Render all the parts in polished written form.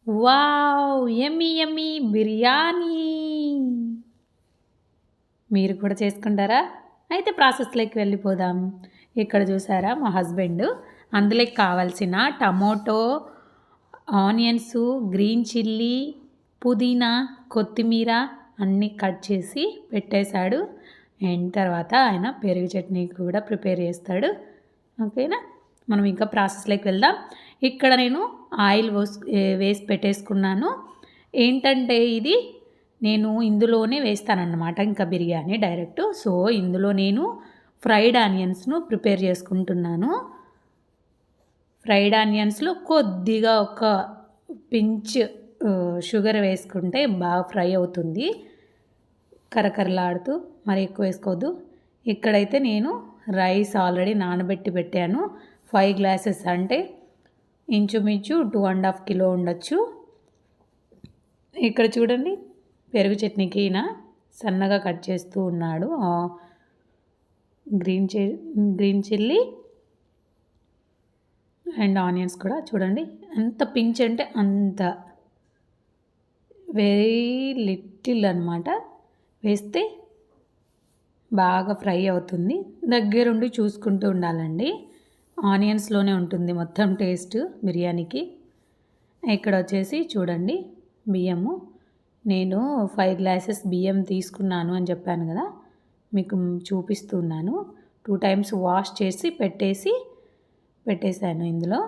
Wow! యమ్మీ యమ్మీ బిర్యానీ. మీరు కూడా చేసుకుంటారా? అయితే ప్రాసెస్‌లోకి వెళ్ళిపోదాం. ఇక్కడ చూసారా మా హస్బెండ్ అందులోకి కావాల్సిన టమోటో, ఆనియన్సు, గ్రీన్ చిల్లీ, పుదీనా, కొత్తిమీర అన్నీ కట్ చేసి పెట్టేశాడు. అండ్ తర్వాత ఆయన పెరుగు చట్నీ కూడా ప్రిపేర్ చేస్తాడు. ఓకేనా? మనం ఇంకా ప్రాసెస్లోకి వెళ్దాం. ఇక్కడ నేను ఆయిల్ వేసి పెట్టేసుకున్నాను. ఏంటంటే ఇది నేను ఇందులోనే వేస్తానన్నమాట ఇంకా బిర్యానీ డైరెక్ట్. సో ఇందులో నేను ఫ్రైడ్ ఆనియన్స్ను ప్రిపేర్ చేసుకుంటున్నాను. ఫ్రైడ్ ఆనియన్స్లో కొద్దిగా ఒక పించ్ షుగర్ వేసుకుంటే బాగా ఫ్రై అవుతుంది, కరకరలాడుతూ. మరి ఎక్కువ వేసుకోవద్దు. ఇక్కడైతే నేను రైస్ ఆల్రెడీ నానబెట్టి పెట్టాను. 5 గ్లాసెస్ అంటే ఇంచుమించు 2.5 కిలో ఉండొచ్చు. ఇక్కడ చూడండి పెరుగు చట్నీకి ఈయన సన్నగా కట్ చేస్తూ ఉన్నాడు. గ్రీన్ చిల్లీ అండ్ ఆనియన్స్ కూడా చూడండి ఎంత పించ్ అంటే అంత, వెరీ లిటిల్ అనమాట. వేస్తే బాగా ఫ్రై అవుతుంది. దగ్గరుండి చూసుకుంటూ ఉండాలండి. ఆనియన్స్లోనే ఉంటుంది మొత్తం టేస్ట్ బిర్యానీకి. ఇక్కడ వచ్చేసి చూడండి బియ్యము, నేను 5 గ్లాసెస్ బియ్యం తీసుకున్నాను అని చెప్పాను కదా, మీకు చూపిస్తున్నాను. 2 టైమ్స్ వాష్ చేసి పెట్టేశాను. ఇందులో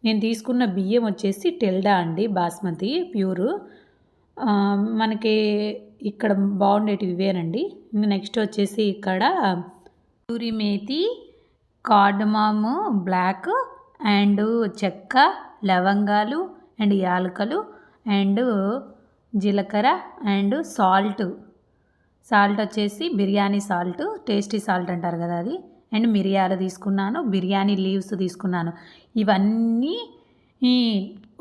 నేను తీసుకున్న బియ్యం వచ్చేసి టెల్డా అండి, బాస్మతి ప్యూరు. మనకి ఇక్కడ బాగుండేటివి ఇవేనండి. నెక్స్ట్ వచ్చేసి ఇక్కడ కసూరి మేతి, కార్డమమ్ బ్లాక్ అండ్ చెక్క, లవంగాలు అండ్ యాలకులు అండ్ జీలకర్ర అండ్ సాల్ట్ వచ్చేసి బిర్యానీ సాల్ట్, టేస్టీ సాల్ట్ అంటారు కదా అది. అండ్ మిరియాలు తీసుకున్నాను, బిర్యానీ లీవ్స్ తీసుకున్నాను. ఇవన్నీ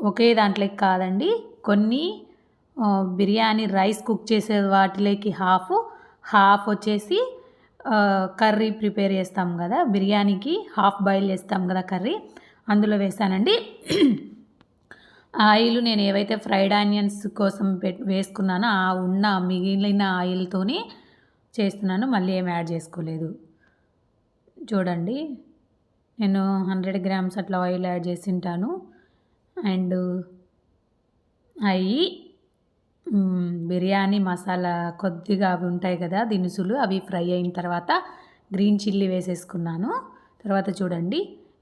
ఒకే దాంట్లోకి కాదండి, కొన్ని బిర్యానీ రైస్ కుక్ చేసే వాటిలోకి హాఫ్ వచ్చేసి కర్రీ ప్రిపేర్ చేస్తాం కదా, బిర్యానీకి హాఫ్ బాయిల్ చేస్తాం కదా కర్రీ, అందులో వేసానండి. ఆయిల్ నేను ఏవైతే ఫ్రైడ్ ఆనియన్స్ కోసం వేసుకున్నానో ఆ ఉన్న మిగిలిన ఆయిల్తోనే చేస్తున్నాను, మళ్ళీ ఏం యాడ్ చేసుకోలేదు. చూడండి నేను 100 గ్రామ్స్ అట్లా ఆయిల్ యాడ్ చేసి ఉంటాను. అండ్ అవి బిర్యానీ మసాలా కొద్దిగా అవి ఉంటాయి కదా దినుసులు, అవి ఫ్రై అయిన తర్వాత గ్రీన్ చిల్లీ వేసేసుకున్నాను. తర్వాత చూడండి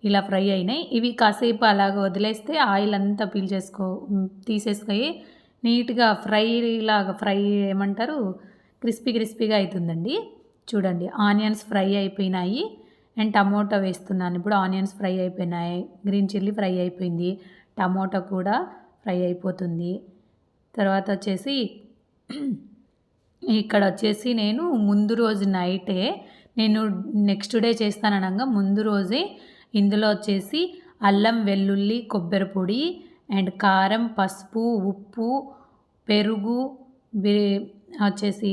ఇలా ఫ్రై అయినాయి. ఇవి కాసేపు అలాగ వదిలేస్తే ఆయిల్ అంతా తీసేసుకొని నీట్గా ఫ్రై ఏమంటారు, క్రిస్పీగా అవుతుందండి. చూడండి ఆనియన్స్ ఫ్రై అయిపోయినాయి అండ్ టమోటా వేస్తున్నాను. ఇప్పుడు ఆనియన్స్ ఫ్రై అయిపోయినాయి, గ్రీన్ చిల్లీ ఫ్రై అయిపోయింది, టమోటా కూడా ఫ్రై అయిపోతుంది. తర్వాత వచ్చేసి ఇక్కడ వచ్చేసి నేను ముందు రోజు నైటే, నేను నెక్స్ట్ డే చేస్తాననగా ముందు రోజే ఇందులో వచ్చేసి అల్లం వెల్లుల్లి కొబ్బరి పొడి అండ్ కారం, పసుపు, ఉప్పు, పెరుగు, వచ్చేసి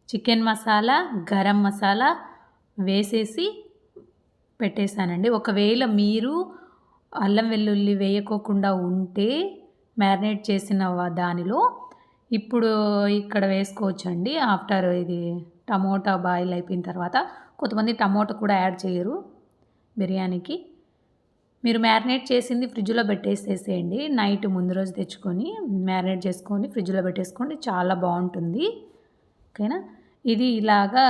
చికెన్ మసాలా, గరం మసాలా వేసేసి పెట్టేశానండి. ఒకవేళ మీరు అల్లం వెల్లుల్లి వేయకోకుండా ఉంటే మ్యారినేట్ చేసిన దానిలో ఇప్పుడు ఇక్కడ వేసుకోవచ్చండి. ఆఫ్టర్ ఇది టమోటా బాయిల్ అయిపోయిన తర్వాత కొంతమంది టమోటా కూడా యాడ్ చేయరు బిర్యానీకి. మీరు మ్యారినేట్ చేసింది ఫ్రిడ్జ్లో పెట్టేసేసేయండి. నైట్ ముందు రోజు తెచ్చుకొని మ్యారినేట్ చేసుకొని ఫ్రిడ్జ్లో పెట్టేసుకోండి, చాలా బాగుంటుంది. ఓకేనా? ఇది ఇలాగా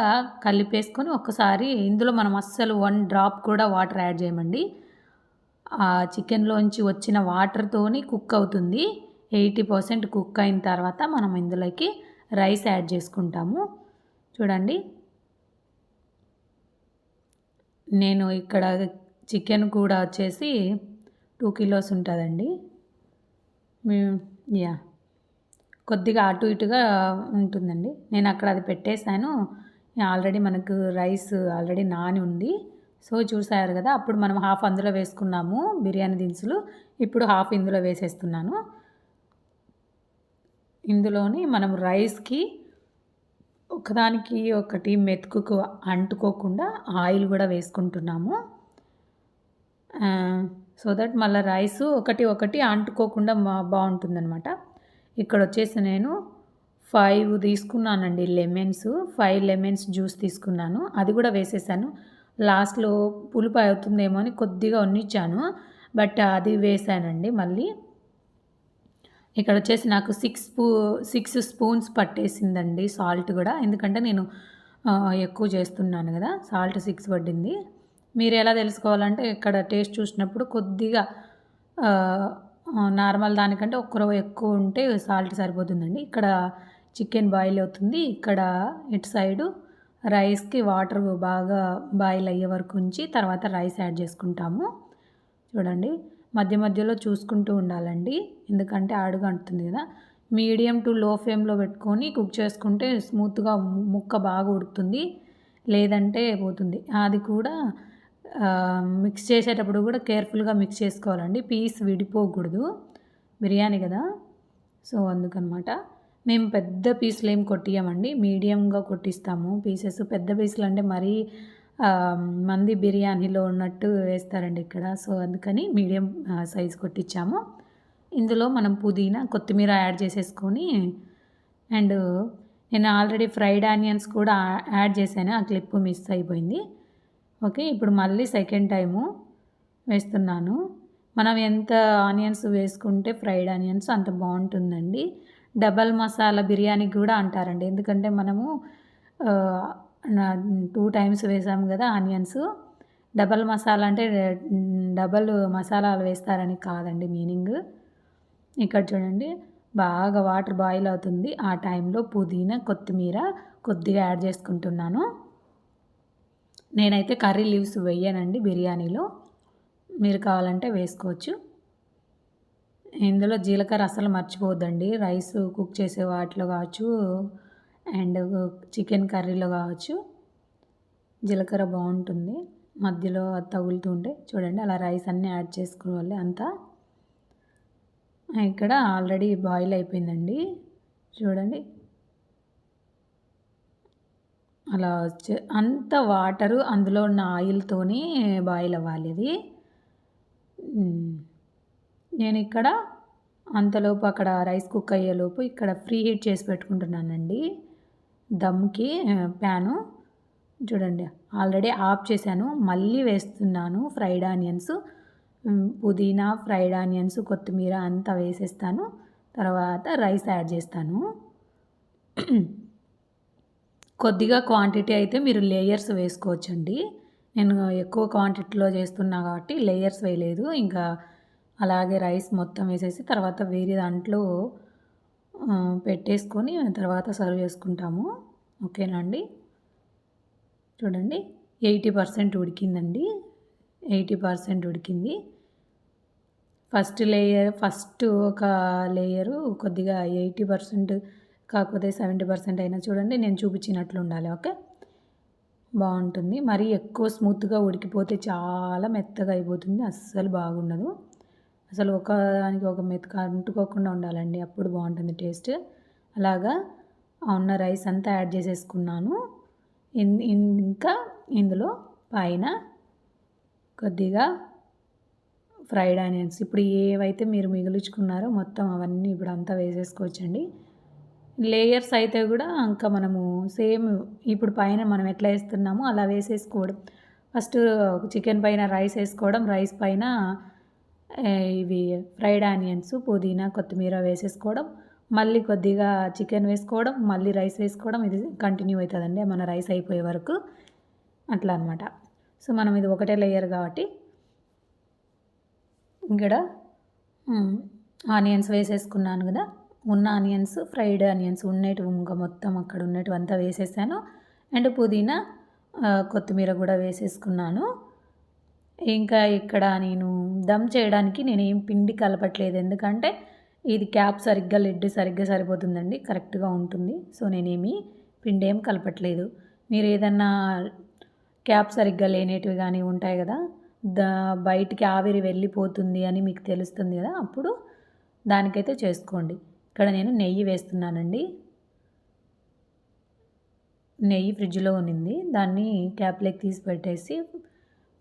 కలిపేసుకొని ఒకసారి ఇందులో మనం అస్సలు 1 డ్రాప్ కూడా వాటర్ యాడ్ చేయమండి. ఆ చికెన్లోంచి వచ్చిన వాటర్తోని కుక్ అవుతుంది. 80% కుక్ అయిన తర్వాత మనం ఇందులోకి రైస్ యాడ్ చేసుకుంటాము. చూడండి నేను ఇక్కడ చికెన్ కూడా వచ్చేసి 2 కిలోస్ ఉంటుందండి. కొద్దిగా అటు ఇటుగా ఉంటుందండి. నేను అక్కడ అది పెట్టేశాను. ఆల్రెడీ మనకు రైస్ ఆల్రెడీ నాని ఉంది. సో చూసారు కదా, అప్పుడు మనం హాఫ్ అందులో వేసుకున్నాము బిర్యానీ దినుసులు, ఇప్పుడు హాఫ్ ఇందులో వేసేస్తున్నాను. ఇందులోని మనం రైస్కి ఒకదానికి ఒకటి మెతుకుకు అంటుకోకుండా ఆయిల్ కూడా వేసుకుంటున్నాము. సో దట్ మళ్ళీ రైస్ ఒకటి ఒకటి అంటుకోకుండా బాగుంటుందన్నమాట. ఇక్కడ వచ్చేసి నేను 5 తీసుకున్నానండి లెమన్స్. 5 లెమన్స్ జ్యూస్ తీసుకున్నాను. అది కూడా వేసేసాను. లాస్ట్‌లో పులుపు అవుతుందేమో అని కొద్దిగా ఉన్నిచ్చాను. బట్ అది వేసానండి మళ్ళీ. ఇక్కడ వచ్చేసి నాకు 6 స్పూన్స్ పట్టేసిందండి సాల్ట్ కూడా. ఎందుకంటే నేను ఎక్కువ చేస్తున్నాను కదా, సాల్ట్ 6 పడింది. మీరు ఎలా తెలుసుకోవాలంటే ఇక్కడ టేస్ట్ చూసినప్పుడు కొద్దిగా నార్మల్ దానికంటే ఒక్క రవ్వ ఎక్కువ ఉంటే సాల్ట్ సరిపోతుందండి. ఇక్కడ చికెన్ బాయిల్ అవుతుంది. ఇక్కడ ఇటు సైడు రైస్కి వాటర్ బాగా బాయిల్ అయ్యే వరకు ఉంచి తర్వాత రైస్ యాడ్ చేసుకుంటాము. చూడండి, మధ్య మధ్యలో చూసుకుంటూ ఉండాలండి, ఎందుకంటే అడుగు అంటుతుంది కదా. మీడియం టు లో ఫ్లేమ్లో పెట్టుకొని కుక్ చేసుకుంటే స్మూత్గా ముక్క బాగా ఉడుకుతుంది, లేదంటే పోతుంది. అది కూడా మిక్స్ చేసేటప్పుడు కూడా కేర్ఫుల్గా మిక్స్ చేసుకోవాలండి, పీస్ విడిపోకూడదు, బిర్యానీ కదా. సో అందుకనమాట మేము పెద్ద పీసులు ఏం కొట్టియమండి, మీడియంగా కొట్టిస్తాము పీసెస్. పెద్ద పీసులు అంటే మరీ మంది బిర్యానీలో ఉన్నట్టు వేస్తారండి ఇక్కడ. సో అందుకని మీడియం సైజ్ కొట్టించాము. ఇందులో మనం పుదీనా కొత్తిమీర యాడ్ చేసేసుకొని, అండ్ నేను ఆల్రెడీ ఫ్రైడ్ ఆనియన్స్ కూడా యాడ్ చేశాను, ఆ క్లిప్ మిస్ అయిపోయింది. ఓకే, ఇప్పుడు మళ్ళీ సెకండ్ టైము వేస్తున్నాను. మనం ఎంత ఆనియన్స్ వేసుకుంటే ఫ్రైడ్ ఆనియన్స్ అంత బాగుంటుందండి. డబల్ మసాలా బిర్యానీ కూడా అంటారండి, ఎందుకంటే మనము 2 టైమ్స్ వేసాము కదా ఆనియన్స్. డబల్ మసాలా అంటే డబల్ మసాలాలు వేస్తారని కాదండి మీనింగ్. ఇక్కడ చూడండి, బాగా వాటర్ బాయిల్ అవుతుంది. ఆ టైంలో పుదీనా కొత్తిమీర కొద్దిగా యాడ్ చేసుకుంటున్నాను. నేనైతే కర్రీ లీవ్స్ వేయనండి బిర్యానీలో, మీరు కావాలంటే వేసుకోవచ్చు. ఇందులో జీలకర్ర అసలు మర్చిపోవద్దండి, రైస్ కుక్ చేసే వాటిలో కావచ్చు అండ్ చికెన్ కర్రీలో కావచ్చు జీలకర్ర బాగుంటుంది. మధ్యలో తగులుతూ ఉంటే చూడండి, అలా రైస్ అన్నీ యాడ్ చేసుకోవాలి అంతా. ఇక్కడ ఆల్రెడీ బాయిల్ అయిపోయిందండి, చూడండి అలా అంత వాటరు అందులో ఉన్న ఆయిల్తోనే బాయిల్ అవ్వాలి అది. నేను ఇక్కడ అంతలోపు అక్కడ రైస్ కుక్ అయ్యేలోపు ఇక్కడ ఫ్రీ హీట్ చేసి పెట్టుకుంటున్నానండి దమ్కి ప్యాను. చూడండి, ఆల్రెడీ ఆఫ్ చేశాను, మళ్ళీ వేస్తున్నాను ఫ్రైడ్ ఆనియన్స్, పుదీనా, ఫ్రైడ్ ఆనియన్స్, కొత్తిమీర అంతా వేసేస్తాను. తర్వాత రైస్ యాడ్ చేస్తాను. కొద్దిగా క్వాంటిటీ అయితే మీరు లేయర్స్ వేసుకోవచ్చండి. నేను ఎక్కువ క్వాంటిటీలో చేస్తున్నా కాబట్టి లేయర్స్ వేయలేదు. ఇంకా అలాగే రైస్ మొత్తం వేసేసి తర్వాత వేరే దాంట్లో పెట్టేసుకొని తర్వాత సర్వ్ చేసుకుంటాము. ఓకేనా అండి. చూడండి 80% ఉడికిందండి, 80% ఉడికింది. ఫస్ట్ ఒక లేయరు కొద్దిగా 80% కాకపోతే 70% అయినా చూడండి, నేను చూపించినట్లు ఉండాలి. ఓకే, బాగుంటుంది. మరీ ఎక్కువ స్మూత్గా ఉడికిపోతే చాలా మెత్తగా అయిపోతుంది, అస్సలు బాగుండదు. అసలు ఒకదానికి ఒక మెత్తగా అంటుకోకుండా ఉండాలండి, అప్పుడు బాగుంటుంది టేస్ట్. అలాగా ఉన్న రైస్ అంతా యాడ్ చేసేసుకున్నాను. ఇంకా ఇందులో పైన కొద్దిగా ఫ్రైడ్ ఆనియన్స్, ఇప్పుడు ఏవైతే మీరు మిగిలించుకున్నారో మొత్తం అవన్నీ ఇప్పుడు అంతా వేసేసుకోవచ్చండి. లేయర్స్ అయితే కూడా ఇంకా మనము సేమ్ ఇప్పుడు పైన మనం ఎట్లా వేస్తున్నామో అలా వేసేసుకోవడం. ఫస్ట్ చికెన్ పైన రైస్ వేసుకోవడం, రైస్ పైన ఇవి ఫ్రైడ్ ఆనియన్స్, పుదీనా, కొత్తిమీర వేసేసుకోవడం, మళ్ళీ కొద్దిగా చికెన్ వేసుకోవడం, మళ్ళీ రైస్ వేసుకోవడం. ఇది కంటిన్యూ అవుతుందండి మన రైస్ అయిపోయే వరకు, అట్లా అనమాట. సో మనం ఇది ఒకటే లేయర్ కాబట్టి ఇక్కడ ఆనియన్స్ వేసేసుకున్నాను కదా, ఉన్న ఆనియన్స్, ఫ్రైడ్ ఆనియన్స్ ఉన్నట్టు ఇంకా మొత్తం అక్కడ ఉన్నట్టు అంతా వేసేసాను. అండ్ పుదీనా, కొత్తిమీర కూడా వేసేసుకున్నాను. ఇంకా ఇక్కడ నేను దమ్ చేయడానికి నేనేం పిండి కలపట్లేదు, ఎందుకంటే ఇది క్యాప్ సరిగ్గా లిడ్ సరిగ్గా సరిపోతుందండి, కరెక్ట్గా ఉంటుంది. సో నేనేమి పిండి ఏం కలపట్లేదు. మీరు ఏదన్నా క్యాప్ సరిగ్గా లేనేటివి కానీ ఉంటాయి కదా, బయటికి ఆవిరి వెళ్ళిపోతుంది అని మీకు తెలుస్తుంది కదా, అప్పుడు దానికైతే చేసుకోండి. ఇక్కడ నేను నెయ్యి వేస్తున్నానండి. నెయ్యి ఫ్రిడ్జ్లో ఉన్నింది, దాన్ని క్యాప్లోకి తీసి పెట్టేసి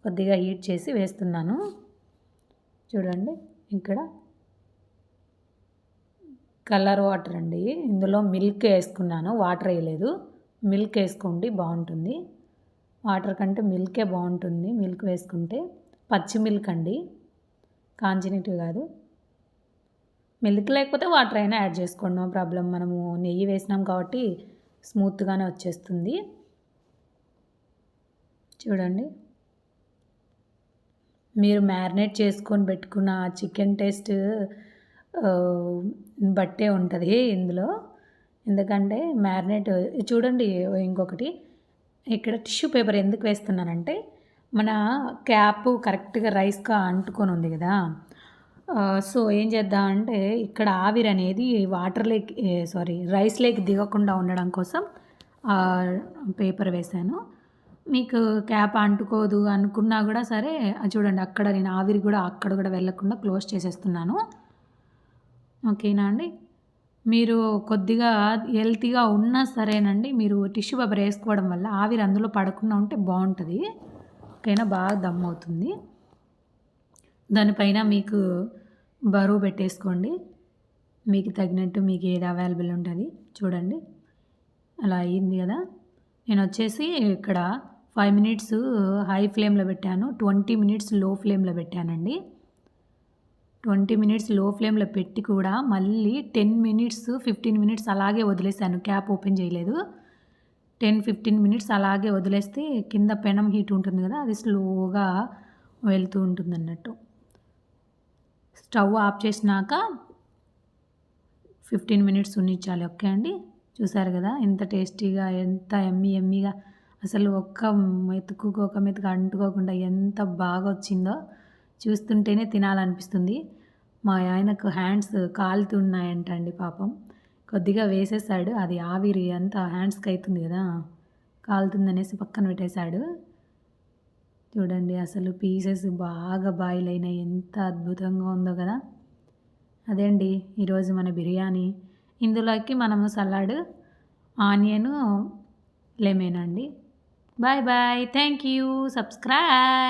కొద్దిగా హీట్ చేసి వేస్తున్నాను. చూడండి ఇక్కడ కలర్ వాటర్ అండి. ఇందులో మిల్క్ వేసుకున్నాను, వాటర్ వేయలేదు. మిల్క్ వేసుకోండి బాగుంటుంది. వాటర్ కంటే మిల్కే బాగుంటుంది మిల్క్ వేసుకుంటే. పచ్చి మిల్క్ అండి, కాంచినట్టు కాదు. మిల్క్ లేకపోతే వాటర్ అయినా యాడ్ చేసుకోండి, నో ప్రాబ్లం. మనము నెయ్యి వేసినాం కాబట్టి స్మూత్గానే వచ్చేస్తుంది. చూడండి, మీరు మ్యారినేట్ చేసుకొని పెట్టుకున్న చికెన్ టేస్ట్ బట్టే ఉంటుంది ఇందులో. ఎందుకంటే మ్యారినేట్ చూడండి. ఇంకొకటి ఇక్కడ టిష్యూ పేపర్ ఎందుకు వేస్తున్నానంటే, మన క్యాప్ కరెక్ట్గా రైస్గా అంటుకొని ఉంది కదా. సో ఏం చేద్దాం అంటే, ఇక్కడ ఆవిరి అనేది రైస్ లేక్ దిగకుండా ఉండడం కోసం పేపర్ వేసాను. మీకు క్యాప్ అంటుకోదు అనుకున్నా కూడా సరే, చూడండి అక్కడ నేను ఆవిరి కూడా అక్కడ కూడా వెళ్ళకుండా క్లోజ్ చేసేస్తున్నాను. ఓకేనా అండి. మీరు కొద్దిగా హెల్తీగా ఉన్నా సరేనండి, మీరు టిష్యూ పేపర్ వేసుకోవడం వల్ల ఆవిరి అందులో పడకుండా ఉంటే బాగుంటుంది. ఓకేనా, బాగా దమ్ అవుతుంది. దానిపైన మీకు బరువు పెట్టేసుకోండి, మీకు తగినట్టు మీకు ఏది అవైలబుల్ ఉంటుంది. చూడండి అలా అయ్యింది కదా. నేను వచ్చేసి ఇక్కడ 5 మినిట్స్ హై ఫ్లేమ్లో పెట్టాను, 20 మినిట్స్ లో ఫ్లేమ్లో పెట్టానండి. 20 మినిట్స్ లో ఫ్లేమ్లో పెట్టి కూడా మళ్ళీ 10 మినిట్స్ 15 మినిట్స్ అలాగే వదిలేసాను, క్యాప్ ఓపెన్ చేయలేదు. 10-15 మినిట్స్ అలాగే వదిలేస్తే కింద పెనం హీట్ ఉంటుంది కదా, అది స్లోగా వెళ్తూ ఉంటుంది అన్నట్టు. స్టవ్ ఆఫ్ చేసినాక 15 మినిట్స్ ఉండించాలి. ఓకే అండి. చూసారు కదా ఎంత టేస్టీగా, ఎంత ఎమ్మీగా, అసలు ఒక్క మెతుకు అంటుకోకుండా ఎంత బాగా వచ్చిందో చూస్తుంటేనే తినాలనిపిస్తుంది. మా ఆయనకు హ్యాండ్స్ కాలుతున్నాయంటండి పాపం. కొద్దిగా వేసేసాడు, అది ఆవిరి అంతా హ్యాండ్స్కి అవుతుంది కదా, కాలుతుందనేసి పక్కన పెట్టేశాడు. చూడండి అసలు పీసెస్ బాగా బాయిల్ అయినాయి, ఎంత అద్భుతంగా ఉందో కదా. అదే అండి ఈరోజు మన బిర్యానీ. ఇందులోకి మనము సలాడ్, ఆనియన్, లెమన్ అండి. Bye bye, thank you, subscribe.